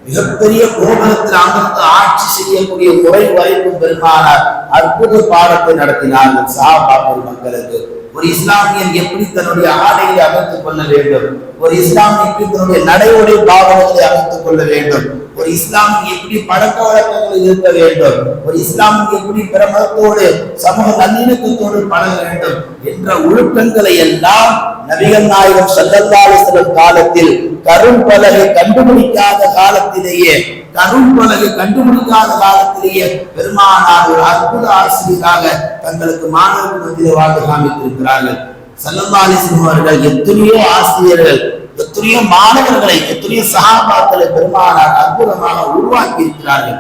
மிகப்பெரிய கோபுரத்தில் அமர்ந்து ஆட்சி செய்யக்கூடிய முறை வரைக்கும் பெருமானார் அற்புத பாடத்தை நடத்தினார்கள் சஹாபாக்கள் மக்களுக்கு. ஒரு இஸ்லாமியன் எப்படி தன்னுடைய ஆடைகளை அமைத்துக் கொள்ள வேண்டும், ஒரு இஸ்லாமியன் எப்படி தன்னுடைய நடைமுறை பாவனைகளை அமைத்துக் கொள்ள வேண்டும், ஒரு இஸ்லாமியன் எப்படி பழக்க வழக்கங்களில் இருக்க வேண்டும், ஒரு இஸ்லாமியன் எப்படி பிற மதத்தோடு சமூக நல்லிணக்கத்தோடு பழக வேண்டும் என்ற ஒழுக்கங்களை எல்லாம் நபிகள் நாயகம் ஸல்லல்லாஹு அலைஹி வஸல்லம் காலத்தில் கரும்பலகை கண்டுபிடிக்காத காலத்திலேயே பெருமானார் ஒரு அற்புத ஆசிரியராக தங்களுக்கு மாணவர்கள் மத்தியில் வாழ்ந்து காமித்திருக்கிறார்கள். ஸல்லல்லாஹு அலைஹி வஸல்லம் அவர்கள் எத்தனையோ ஆசிரியர்கள், எத்தனையோ மாணவர்களை, எத்தனையோ சஹாபாக்களை பெருமானார் அற்புதமாக உருவாக்கி இருக்கிறார்கள்.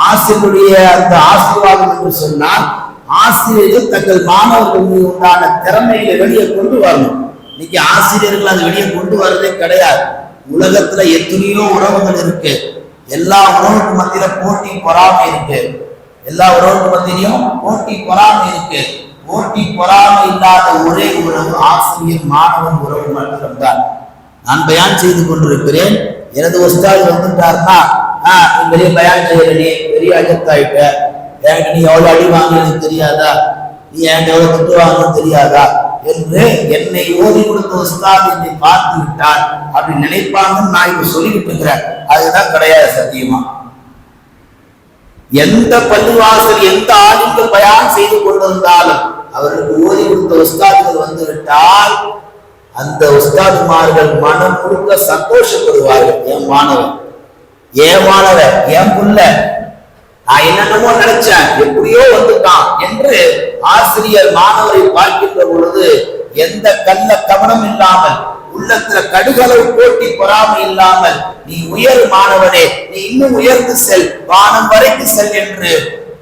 ஆசிரியருடைய அந்த ஆசீர்வாதம் என்று சொன்னால், ஆசிரியர்கள் தங்கள் மாணவர்கள் மீது உண்டான திறமைகளை வெளியே கொண்டு வரணும். இன்னைக்கு ஆசிரியர்கள் அதை வெளியே கொண்டு வரதே கிடையாது. உலகத்துல எத்தனையோ உறவுகள் இருக்கு, எல்லா உறவுக்கு மத்தியில போட்டி பொறாமை இருக்கு, எல்லா உறவுக்கு மத்தியிலையும் போட்டி பொறாமை இருக்கு. போட்டி பொறாமை இல்லாத ஒரே உறவு ஆசிரியர் மாணவன் உறவு மட்டும்தான். நான் பயான் செய்து கொண்டிருக்கிறேன், எனது உஸ்தாத் வந்துட்டாருன்னா, நீ பெரிய பயான் செய்யற, நீ பெரிய அஜத்தாயிட்ட, எனக்கு நீ எவ்வளவு அடி வாங்கினது தெரியாதா, நீ எனக்கு எவ்வளவு திட்டு வாங்கன்னு தெரியாதா என்று என்னை ஓதி கொடுத்த உஸ்தாத் என்னை பார்த்து விட்டார் அப்படி நினைப்பாங்கன்னு நான் இப்ப சொல்லிக்கிட்டு இருக்கிறேன். அதுதான் கிடையாது. சத்தியமா எந்த பள்ளிவாசல் எந்த ஆளுக்கு பயான் செய்து கொண்டிருந்தாலும் அவருக்கு ஓதி கொடுத்த உஸ்தாதுகள் வந்து விட்டால் அந்த உஸ்தாதுமார்கள் மனம் முழுக்க சந்தோஷப்படுவார்கள். என் மாணவன், என் புள்ள, நான் என்னென்னமோ நினைச்சேன், எப்படியோ வந்துட்டான் என்று ஆசிரியர் மாணவரை பார்க்கின்ற பொழுது எந்த கள்ள கவனம் இல்லாமல், உள்ளத்துல கடுகளவு போட்டி பொறாமை இல்லாமல், நீ உயர் மாணவனே, நீ இன்னும் உயர்ந்து செல், வானம் வரைக்கு செல் என்று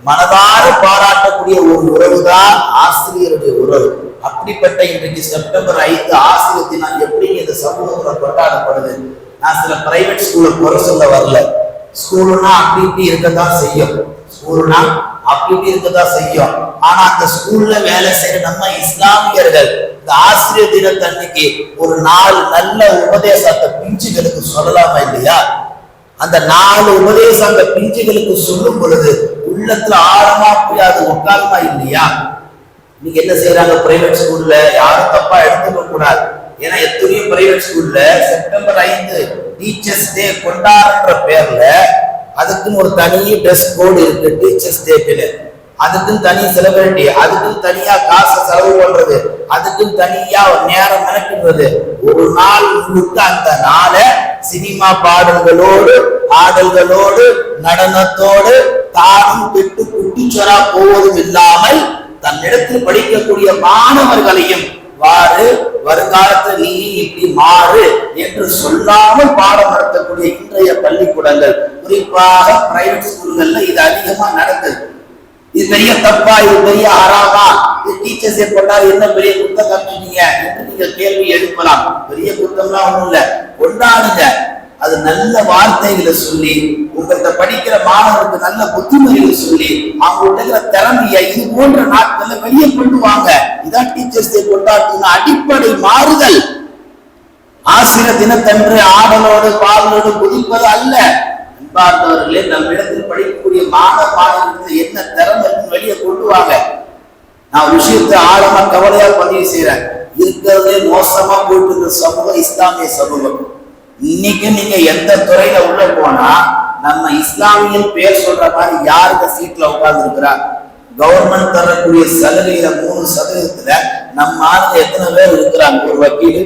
மனதார பாராட்டக்கூடிய ஒரு உறவுதான் ஆசிரியருடைய உறவு. அப்படிப்பட்ட இன்றைக்கு செப்டம்பர் 5 ஆசிரியர் தினம் எப்படி இந்த சமூகத்தில் கொண்டாடப்படுது. நான் சில பிரைவேட் ஸ்கூல்ல குறை சொல்ல வரல. ஸ்கூலுனா அப்படி இப்படி இருக்கதான் செய்யும், ஸ்கூலுனா அப்படி இப்படி இருக்கதான் செய்யும். ஆனா அந்த ஸ்கூல்ல வேலை செய்யற நம்ம இஸ்லாமியர்கள் இந்த ஆசிரியர் தினத்தன்னைக்கு ஒரு 4 நல்ல உபதேசத்தை பிஞ்சுகளுக்கு சொல்லலாமா இல்லையா? அந்த 4 உபதேசம் அந்த பிஞ்சுகளுக்கு சொல்லும் பொழுது உள்ளத்துல ஆழமா போய் அது உட்காருமா இல்லையா? இன்னைக்கு என்ன செய்யறாங்க பிரைவேட் ஸ்கூல்ல, யாரும் தப்பா எடுத்துக்க கூடாது. ஏன்னா எத்தனையோ பிரைவேட் ஸ்கூல்ல செப்டம்பர் 5 டீச்சர்ஸ் டே கொண்டாடுற பேர்ல அதுக்குன்னு ஒரு தனி ட்ரெஸ் கோடு இருக்கு. டீச்சர்ஸ் டேக்குன்னு அதுக்குன்னு தனி செலிபிரிட்டி, அதுக்குன்னு தனியா காசு செலவு பண்றது, அதுக்குன்னு தனியா ஒரு நேரம் மெனக்கிடுறது. ஒரு நாள் முழுக்க அந்த நாளை சினிமா பாடல்களோடு ஆடல்களோடு நடனத்தோடு தானும் பெற்று குட்டிச்சொரா போவதும் இல்லாமல் தன்னிடத்தில் படிக்கக்கூடிய மாணவர்களையும் வாரு, வருங்காலத்தில் நீ இப்படி மாறு என்று சொல்லாமல் பாடம் நடத்தக்கூடிய இன்றைய பள்ளிக்கூடங்கள், குறிப்பாக பிரைவேட் ஸ்கூல்கள்ல இது அதிகமா நடக்குது. இது பெரிய தப்பா, இது பெரிய ஆறாமா, இது டீச்சர்ஸே கொண்டாரு என்ன பெரிய குத்தம் காமிச்சிட்டீங்க என்று நீங்க கேள்வி எழுப்பலாம். பெரிய குத்தம்லாம் ஒண்ணும் இல்ல, கொண்டாடுங்க. அது நல்ல வார்த்தைகளை சொல்லி, உங்கள்கிட்ட படிக்கிற மாணவருக்கு நல்ல புத்திமதிகளை சொல்லி, அவங்கள்ட்ட இருக்கிற திறமையை இது போன்ற நாட்கள்ல வெளியே கொண்டு வாங்க. இதான் டீச்சர்ஸ் டே கொண்டாடுறதுக்கு அடிப்படை மாறுதல். ஆசிரியர் தினத்தன்று ஆடலோடு பாடலோடு குதிப்பது அல்ல. அன்பார்ந்தவர்களே, நம்மிடத்தில் படிக்கக்கூடிய மாணவ மாணவர்களுக்கு என்ன திறமை வெளியே கொண்டு வாங்க. நான் ஒரு விஷயத்தை ஆழமா கவலையா பதிவு செய்யறேன். இருக்கிறதே மோசமா போயிட்டு இருக்க சமூகம் இஸ்லாமிய சமூகம். இன்னைக்கு நீங்க எந்த துறையில உள்ள போனா நம்ம இஸ்லாமியன் பேர் சொல்ற மாதிரி யாருக்கு சீட்ல உட்கார்ந்து இருக்கிறா? கவர்மெண்ட் தரக்கூடிய சலுகையில 3% நம்ம ஆளுங்க எத்தனை பேர் இருக்கிறாங்க? ஒரு வக்கீல்,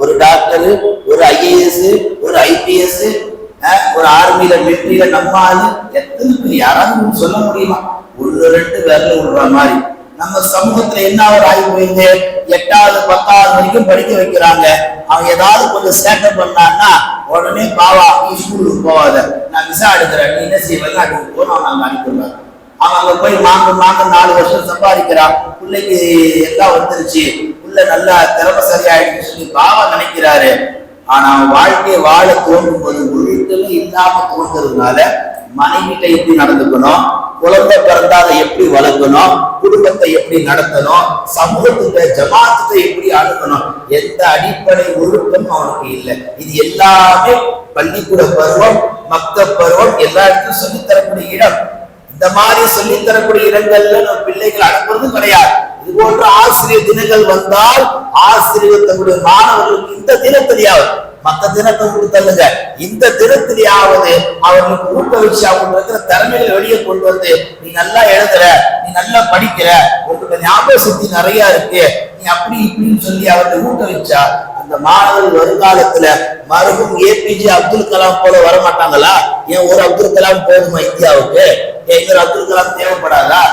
ஒரு டாக்டர், ஒரு IAS, ஒரு IPS, ஒரு ஆர்மியில மிலிட்டரியில நம்ம ஆளு எத்தனை பேர்? யாராவது சொல்ல முடியுமா? 1-2 பேர்ல விடுற மாதிரி நம்ம சமூகத்துல என்ன ஒரு ஆகி போயிருந்து 8வது 10வது வரைக்கும் படிக்க வைக்கிறாங்க. அவன் ஏதாவது கொஞ்சம் சேட்டை பண்ணான்னா உடனே பாவா நீ ஸ்கூலுக்கு போவாத, நான் விசா எடுக்கிறேன், நீ என்ன செய்ய வெளிநாட்டுக்கு போன நாங்க அனுப்பிடுறாங்க. அவன் அங்க போய் மாங்க 4 வருஷம் சம்பாதிக்கிறான், பிள்ளைக்கு எல்லாம் வந்துருச்சு, பிள்ளை நல்லா திறமைசாலி ஆயிடுச்சு சொல்லி பாவா நினைக்கிறாரு. ஆனா அவன் வாழ்க்கையை வாழ தோன்றும் போது ஒழுக்கமே இல்லாம தோன்றதுனால மனைவிட்ட எப்படி நடந்துக்கணும், குழந்தை பிறந்தா அதை எப்படி வளர்க்கணும், குடும்பத்தை எப்படி நடத்தணும், சமூகத்துக்கு ஜமாத்தை எப்படி அணுகணும், எந்த அடிப்படை ஒழுக்கம் அவனுக்கு இல்லை. இது எல்லாமே பள்ளிக்கூட பருவம், மக்தப் பருவம் எல்லா இடத்துக்கும் சொல்லித்தரக்கூடிய இடம். இந்த மாதிரி சொல்லித்தரக்கூடிய இடங்கள்ல நம்ம பிள்ளைகள் அனுப்புறதும் கிடையாது. இது போன்ற ஆசிரியர் தினங்கள் வந்தால் ஆசிரியர் தன்னுடைய மாணவர்களுக்கு இந்த தினத்திலேயாவது, மற்ற தினத்தை கொடுத்தல்லுங்க, இந்த தினத்திலேயாவது அவர்களுக்கு ஊக்குவிச்சு அவங்க இருக்கிற திறமைகளை வெளியே கொண்டு வந்து, நீ நல்லா எழுதுற, நீ நல்லா படிக்கிற, உங்களுக்கு ஞாபக சக்தி நிறைய இருக்கு, நீ அப்படி இப்படின்னு சொல்லி அவர்களை ஊக்குவிச்சா அந்த மாணவர்கள் வருங்காலத்துல மருகும் APJ அப்துல் கலாம் போல வரமாட்டாங்களா? ஏன் ஒரு அப்துல் கலாம் போதுமா இந்தியாவுக்கு? இன்னொரு அப்துல் கலாம் தேவைப்படாதா?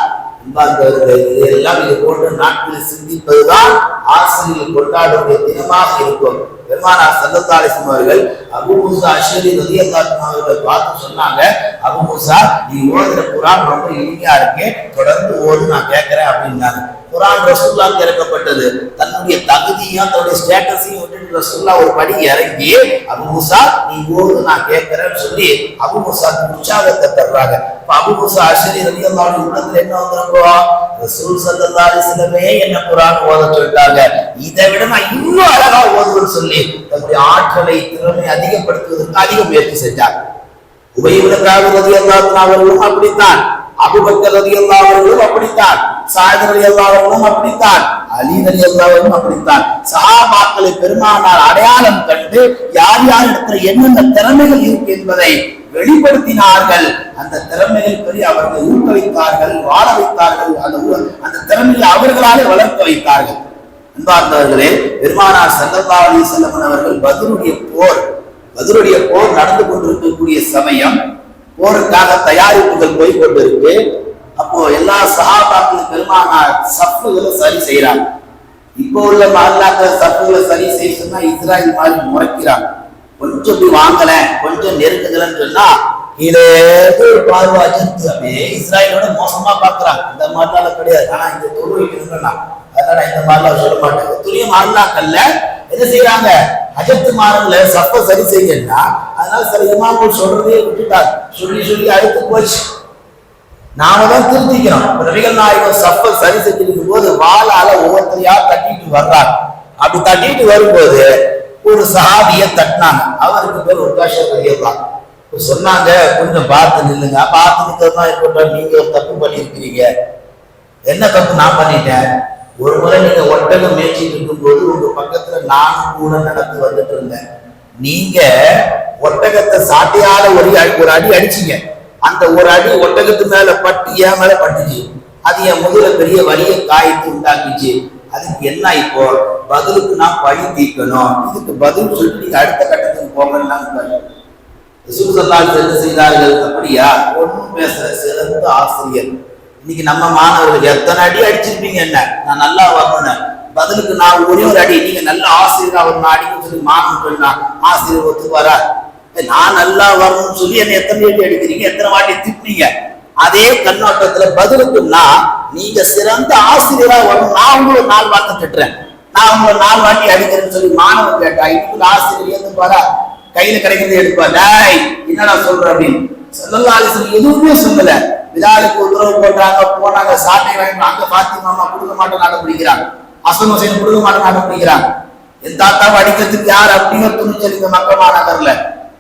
இதெல்லாம் இது போன்ற நாட்களில் சிந்திப்பதுதான் ஆசிரியர்கள் கொண்டாடக்கூடிய தினமாக இருக்கும். பெருமானார் ஸல்லல்லாஹு அலைஹி வஸல்லம் அவர்கள் அபூ மூஸா அஷ்அரி ரலியல்லாஹு அன்ஹு அவர்களை பார்த்து சொன்னாங்க, அபூ மூஸா நீ ஓதுற குர்ஆன் ரொம்ப இனிமையா இருக்கு, தொடர்ந்து ஓது, நான் கேட்கிறேன் அப்படின்னாங்க. குர்ஆன் ரசூலுல்லாஹ்க்கு இறக்கப்பட்டது. தன்னுடைய தகுதியும் தன்னுடைய ஸ்டேட்டஸையும் விட்டுட்டு ரசூலுல்லாஹ் ஒரு படி இறங்கி அபூ மூஸா நீ ஓது, நான் கேட்கிறேன்னு சொல்லி அபூ மூஸாக்கு உற்சாகத்தை தர்றாங்க. அபூ மூஸா அஷ்அரி ரலியல்லாஹு அன்ஹு உள்ளத்துல என்ன வந்திருக்கோம்? ரசூல் ஸல்லல்லாஹு அலைஹி வஸல்லம் என்ன குர்ஆன் ஓத சொல்லிட்டாங்க, இதை விட நான் இன்னும் அழகா ஓதுவேன்னு சொல்லி தன்னுடைய ஆற்றலை திறமை அதிகப்படுத்துவதற்கு அதிக முயற்சி செஞ்சார். உபய் இப்னு கஅப் ரலியல்லாஹு அன்ஹு அவர்களும் அப்படித்தான், அபூபக்கர் ரலியல்லாஹு அவர்களும் அப்படித்தான், ஸஅத் ரலியல்லாஹு அவர்களும் அப்படித்தான், அலி ரலியல்லாஹு அவர்களும் அப்படித்தான். சஹாபாக்களை பெருமானார் அடையாளம் கண்டு யார் யார் இடத்துல என்னென்ன திறமைகள் இருக்கு என்பதை வெளிப்படுத்தினார்கள். அந்த திறமைகள் பற்றி அவர்களை ஊக்குவித்தார்கள், வாழ வைத்தார்கள், அந்த திறமைகளை அவர்களாலே வளர்க்க வைத்தார்கள். அன்பார்ந்தவர்களே, பெருமானார் ஸல்லல்லாஹு அலைஹி வஸல்லம் அவர்கள் பத்ருடைய போர் நடந்து கொண்டிருக்கக்கூடிய சமயம், போருக்காக தயாரிப்புகள் போய் கொண்டிருக்கு. அப்போ எல்லா சஹாபாக்களும் பெருமானார் சஃப்புகளை சரி செய்யறாங்க. இப்போ உள்ள மஹல்லாக்கள் சஃப்புகளை சரி செய்ய சொன்னா இஸ்ராயல் மாதிரி முறைக்கிறாங்க. கொஞ்சம் இப்படி வாங்கல, கொஞ்சம் நெருங்குதலன்னு சொன்னா இதே பார்வாஜத்து அப்படியே இஸ்ராயலோட மோசமா பாக்குறாங்க. இந்த மாதிரிலாம் கிடையாது. ஆனா இந்த தொழு வைக்கணும்னா அதனால இந்த மாதிரிலாம் சொல்ல மாட்டாங்க. துணிய மஹல்லாக்கள்ல என்ன செய்யறாங்க? அஜத்து மாறல சப்ப சரி செய்யணும்னா அதனால சில இமாம்கள் சொல்றதே விட்டுட்டாங்க. சொல்லி அழுத்து போச்சு. நாம தான் திருத்திக்கிறோம். நபிகள் நாயகம் சப்ப சரி செஞ்சிருக்கும் போது வாளால ஒவ்வொருத்தரையா தட்டிட்டு வர்றாங்க. அப்படி தட்டிட்டு வரும்போது ஒரு சஹாபிய தட்டினாங்க. அவருக்கு பேர் உக்காஷர் ரலியல்லாஹு அன்ஹு. சொன்னாங்க, கொஞ்சம் பார்த்து நில்லுங்க. பார்த்து நிற்கிறதா இருக்கட்டும், நீங்க ஒரு தப்பு பண்ணியிருக்கிறீங்க. என்ன தப்பு நான் பண்ணிட்டேன்? ஒரு முறை நீங்க ஒட்டகம் மேய்ச்சிட்டு இருக்கும் போது உங்க பக்கத்துல நானும் கூட நடந்து வந்துட்டு இருந்தேன். நீங்க ஒட்டகத்தை சாட்டையால ஒரு அடி அடிச்சீங்க. அந்த ஒரு அடி ஒட்டகத்து மேல பட்டு என் மேல பட்டுச்சு. அது என் முதல பெரிய வலிய காயத்தை உண்டாக்கிச்சு. அதுக்கு என்ன இப்போ பதிலுக்கு நான் பழி தீர்க்கணும். இதுக்கு பதில் சொல்லிட்டு நீங்க அடுத்த கட்டத்துக்கு போங்கன்னு ரசூல் ஸல்லல்லாஹு அலைஹி வஸல்லம் செய்தார்கள். அப்படியா? ஒன்றும் பேசுற சிறந்த ஆசிரியர். இன்னைக்கு நம்ம மாணவர்கள் எத்தனை அடி அடிச்சிருப்பீங்க, என்ன நான் நல்லா வரணும், பதிலுக்கு நான் ஒரே ஒரு அடி, நீங்க நல்ல ஆசிரியர் அவர் அடிக்கணும்னு சொல்லி மாணவன் சொன்னா ஆசிரியர் ஒத்துப்பாரா? நான் நல்லா வரணும்னு சொல்லி என்ன எத்தனை அடி அடிக்கிறீங்க, எத்தனை வாட்டி திட்டினீங்க, அதே கண்ணோட்டத்துல பதிலுக்குன்னா நீங்க சிறந்த ஆசிரியரா வரும். நான் உங்களுக்கு 4 வார்த்தை திட்டுறேன், நான் உங்களை 4 வாட்டி அடிக்கிறேன்னு சொல்லி மாணவன் கேட்டா இன்னும் ஆசிரியர் எதுவும் பாரா கையில கிடைக்கிறது எடுப்பா. டாய் என்னடா சொல்ற அப்படின்னு ஸல்லல்லாஹு அலைஹி வஸல்லம் எதுவுமே சொல்லல. பிலாலுக்கு உத்தரவு போட்டாங்க, போனாங்க, சாட்டை வாங்கி அங்க பாத்திமா அம்மா கொடுக்க மாட்டோம் நாட பிடிக்கிறாங்க, ஹசன் ஹுசைன் கொடுக்க மாட்டோம் நாட பிடிக்கிறாங்க. என் தாத்தாவை அடிக்கிறதுக்கு யார் அப்படிங்கிற துணிச்சல் இந்த மக்கள் மாநகர்ல.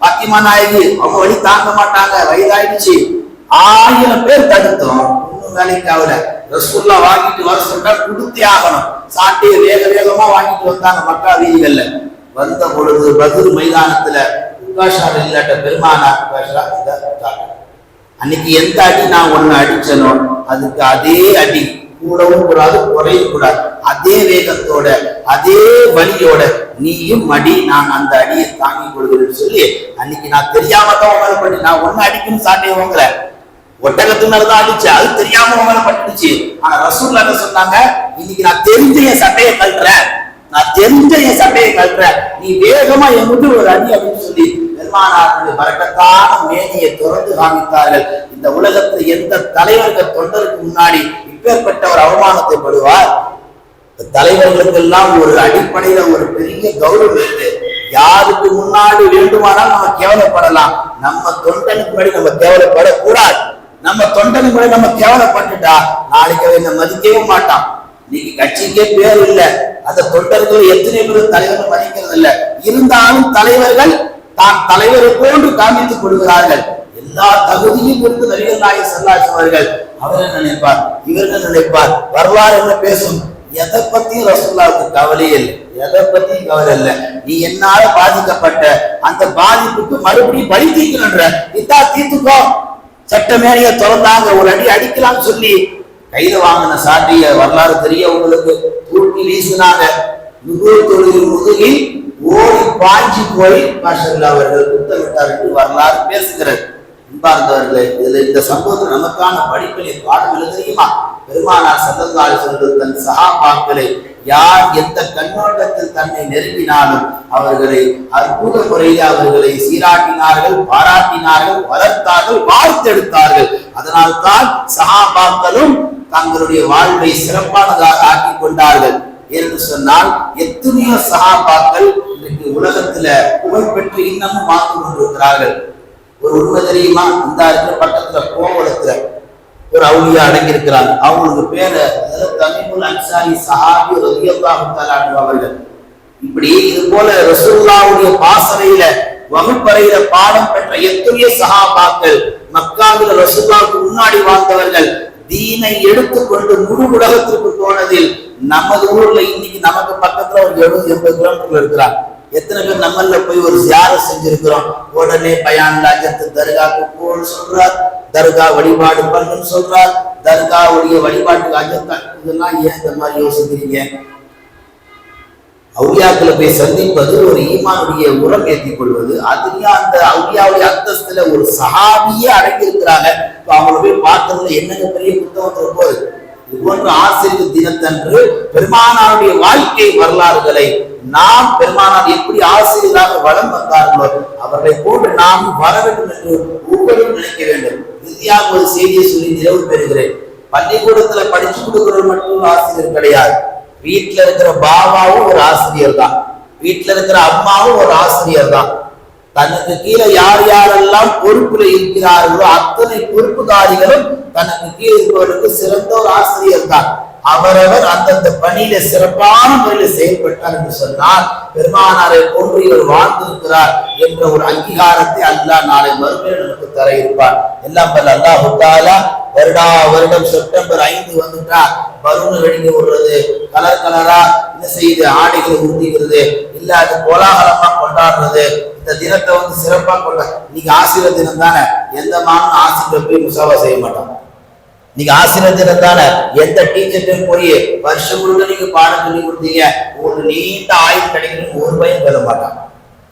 பாத்திமா நாயகி அவங்க வழி தாங்க மாட்டாங்க, வயதாயிடுச்சு. 1000 பேர் தடுத்தோம், இன்னும் வேலைக்கு ஆகல. ரசூல்லா வாங்கிட்டு வர சொன்னா கொடுத்தே ஆகணும். சாட்டையை வேக வேகமா வாங்கிட்டு வந்தாங்க மக்கா வீதிகள்ல. வந்த பொழுது பத்ர் மைதானத்துல உக்காஷார் இல்லாட்ட பெருமானா அன்னைக்கு எந்த அடி நான் ஒன்னு அடிச்சனோ அதுக்கு அதே அடி, கூடவும் கூடாது குறையும் கூடாது, அதே வேகத்தோட அதே வலியோட நீயும் அடி, நான் அந்த அடியை தாங்கிக் கொள்கிறேன்னு சொல்லி அன்னைக்கு நான் தெரியாம தான் உங்களை பண்ணி நான் ஒன்னு அடிக்கணும் சாட்டையை வாங்கல, ஒட்டகத்து மேலதான் அடிச்சு, அது தெரியாம உங்களை பட்டுச்சு. ஆனா ரசூல் என்ன சொன்னாங்க, இன்னைக்கு நான் தெரிஞ்ச என் சட்டையை கழட்டுறேன், நான் தெரிஞ்ச என் சட்டையை கழட்டுறேன், நீ வேகமா என் முட்டு ஒரு அடி அப்படின்னு சொல்லி பெருமானாருடைய பரக்கத்தான மேனியை திறந்து காமித்தார்கள். இந்த உலகத்துல எந்த தலைவர்கள் தொண்டருக்கு முன்னாடி இப்பேற்பட்ட ஒரு அவமானத்தை படுவார்? தலைவர்களுக்கு எல்லாம் ஒரு அடிப்படையில ஒரு பெரிய கௌரவம் இருக்கு. யாருக்கு முன்னாடி வேண்டுமானால் நம்ம கேவலப்படலாம், நம்ம தொண்டனுக்கு முன்னாடி நம்ம கேவலப்படக்கூடாது. நம்ம தொண்டனுக்கு முன்னாடி நம்ம கேவலப்பட்டுட்டா நாளைக்கு அவன் என்ன மதிக்கவே மாட்டான். இன்னைக்கு கட்சிக்கே பேர் இல்லை, அந்த தொண்டர்கள் எத்தனை பேர் தலைவர்கள் மதிக்கிறது இல்லை. இருந்தாலும் தலைவர்கள் தான் தலைவரை போன்று காமித்துக் கொள்கிறார்கள். எல்லா தகுதியும் இருந்து நபிகள் நாயகம் ஸல்லல்லாஹு அலைஹி அவர்கள் அவர் என்ன நினைப்பார், இவர்கள் நினைப்பார், வரலாறு என்ன பேசும், எதை பத்தியும் ரசூலுல்லாஹ்வுக்கு கவலையே இல்லை, எதை பத்தியும் கவலை இல்லை. நீ என்னால பாதிக்கப்பட்ட அந்த பாதிப்புக்கு மறுபடியும் பழி தீர்க்கணுன்ற இத்தா தீர்த்துக்கோ. சட்டமேனைய திறந்தாங்க, ஒரு அடி அடிக்கலாம்னு சொல்லி கையில வாங்கின சாட்டிய வரலாறு தெரிய உங்களுக்கு தூக்கி வீசினாங்க. முதுகில் ஓடி பாய்ச்சி போய் மாஷல்லா அவர்கள் குத்தமிட்டார் என்று வரலாறு பேசுகிறது. அன்பார்ந்தவர்களே, இதுல இந்த சம்பவத்தில் நமக்கான படிப்பினை பாடம் எழுதுமா? பெருமானார் ஸல்லல்லாஹு அலைஹி வஸல்லம் தன் சஹாபாக்களை யார் எந்த கண்ணோட்டத்தில் தன்னை நெருங்கினாலும் அவர்களை அற்புத முறையில் அவர்களை சீராட்டினார்கள், பாராட்டினார்கள், வளர்த்தார்கள், வாழ்த்தெடுத்தார்கள். அதனால்தான் சஹாபாக்களும் தங்களுடைய வாழ்வை சிறப்பானதாக ஆக்கிக் கொண்டார்கள். என்று சொன்னால் எத்தனையோ சஹாபாக்கள் இன்றைக்கு உலகத்துல புகழ் பெற்று இன்னமும் வாழ்ந்து கொண்டிருக்கிறார்கள். ஒரு உண்மை தெரியுமா? இந்த இருக்கிற பக்கத்துல கோவலத்துல ஒரு அவுலியா அடங்கி இருக்கிறாங்க. அவங்களுக்கு பேரு தமீமுல் அன்சாரி சஹாபி ரலியல்லாஹு தஆலா அன்ஹு அவர்கள். இப்படி இது போல ரசூலுல்லாஹ்வுடைய பாசறையில வகுப்பறையில பாடம் பெற்ற எத்தனையோ சஹாபாக்கள், மக்காவில் ரசூலுல்லாஹ்வுக்கு முன்னாடி வாழ்ந்தவர்கள், தீனை எடுத்துக்கொண்டு முழு உலகத்திற்கு போனதில் நமது ஊர்ல இன்னைக்கு நமக்கு பக்கத்துல ஒரு 70-80 கிலோமீட்டர்ல இருக்கிறாங்க. எத்தனை பேர் நம்மள போய் ஒரு ஜியாரத் செஞ்சிருக்கிறோம்? உடனே பயான் லாஜத்து தர்காவுக்கு போன்னு சொல்றார், தர்கா வழிபாடு பண்ணுன்னு சொல்றார், தர்காவுடைய வழிபாட்டுக்கு அஜத்தா. இதெல்லாம் ஏன் இந்த மாதிரி யோசிக்கிறீங்க? அவுலியாக்களை போய் சந்திப்பது ஒரு ஈமானுடைய உரம் ஏற்றிக் கொள்வது. அதுலயே அந்த அவுலியாவுடைய அந்தஸ்துல ஒரு சஹாபியே அடங்கி இருக்கிறாங்க. இப்ப அவங்களை போய் பார்த்ததுல என்னங்க பெரிய புத்தகம் போகுது. இது போன்ற ஆசிரியர் தினத்தன்று பெருமானாருடைய வாழ்க்கை வரலாறுகளை நாம் பெருமானார் எப்படி ஆசிரியராக வளம் வந்தார்களோ அவர்களை போன்று நாம் வர வேண்டும் என்று ஒவ்வொருவரும் நினைக்க வேண்டும். இறுதியாக ஒரு செய்தியை சொல்லி நிறைவு பெறுகிறேன். பள்ளிக்கூடத்துல படிச்சு கொடுக்கிறவர் மட்டும் ஆசிரியர் கிடையாது. வீட்டுல இருக்கிற பாபாவும் ஒரு ஆசிரியர் தான், வீட்டுல இருக்கிற அம்மாவும் ஒரு ஆசிரியர் தான். தனக்கு கீழே யார் யாரெல்லாம் பொறுப்புல இருக்கிறார்களோ அத்தனை பொறுப்புதாரிகளும் தனக்கு கீழே இருப்பவருக்கு சிறந்த ஒரு ஆசிரியர் தான். அவரவர் அந்தந்த பணியில சிறப்பான முறையில செயல்பட்டார் என்று சொன்னால் பெருமானாரை போன்று இவர் வாழ்ந்திருக்கிறார் என்ற ஒரு அங்கீகாரத்தை அல்லாஹ் நாளை மறுமையில் நமக்கு தர இருப்பார். எல்லாம் பல அல்லாஹ் தஆலா வருடம் செப்டம்பர் 5 வந்துட்டா பலூன் வெடிக்க விடுறது, கலர் கலரா என்ன செய்யுது, ஆடைகளை உறுதிக்கிறது, இல்ல அது கோலாகலமா கொண்டாடுறது, இந்த தினத்தை வந்து சிறப்பா கொண்டா. இன்னைக்கு ஆசிரியர் தினம் தானே, எந்த மாணவன் ஆசிரியர் போய் முசாவா செய்ய மாட்டான். நீங்க ஆசிரியர் தினம் தானே, எந்த டீச்சர்ட்டும் போய் வருஷம் முழுக்க நீங்க பாடம் சொல்லி கொடுத்தீங்க உங்களுக்கு நீண்ட ஆயுள் கிடைக்கணும் ஒரு பையன் பெற மாட்டான்.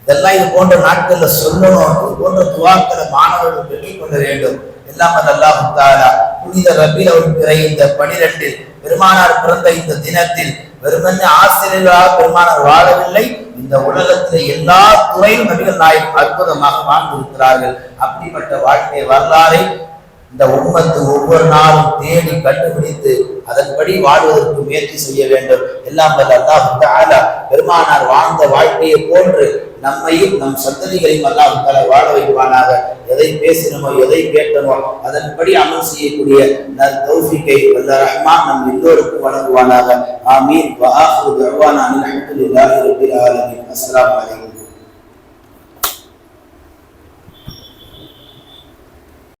இதெல்லாம் இது போன்ற நாட்கள்ல சொல்லணும். இது போன்ற துவாக்களை மாணவர்கள் பெற்றுக் கொள்ள வேண்டும். எல்லாம் அல்லாஹ் தஆலா புனித ரபீல் அவர்கள் பிற இந்த 12 பெருமானார் பிறந்த இந்த தினத்தில் வெறுமனே ஆசிரியர்களாக பெருமானார் வாழவில்லை, இந்த உலகத்தில் எல்லா துறையிலும் நபிகள் நாயகம் அற்புதமாக வாழ்ந்திருக்கிறார்கள். அப்படிப்பட்ட வாழ்க்கை வரலாறை இந்த உம்மத்து ஒவ்வொரு நாளும் தேடி கண்டுபிடித்து அதன்படி வாழ்வதற்கு முயற்சி செய்ய வேண்டும். எல்லாம் வல்ல அல்லாஹ் தஆலா பெருமானார் வாழ்ந்த வாழ்க்கையை போன்று நம்மையும் நம் சந்ததிகளையும் அல்லாஹ் தஆலா வாழ வைப்பானாக. எதை பேசினோமோ எதை கேட்டனோ அதன்படி அமல் செய்யக்கூடிய தௌஃபீகை வல்ல ரஹ்மான் நம் எல்லோருக்கும் வழங்குவானாக. ஆமீன். வ ஆகிரு தஅவானா அல்ஹம்துலில்லாஹி ரப்பில் ஆலமீன். அஸ்ஸலாமு அலைக்கும்.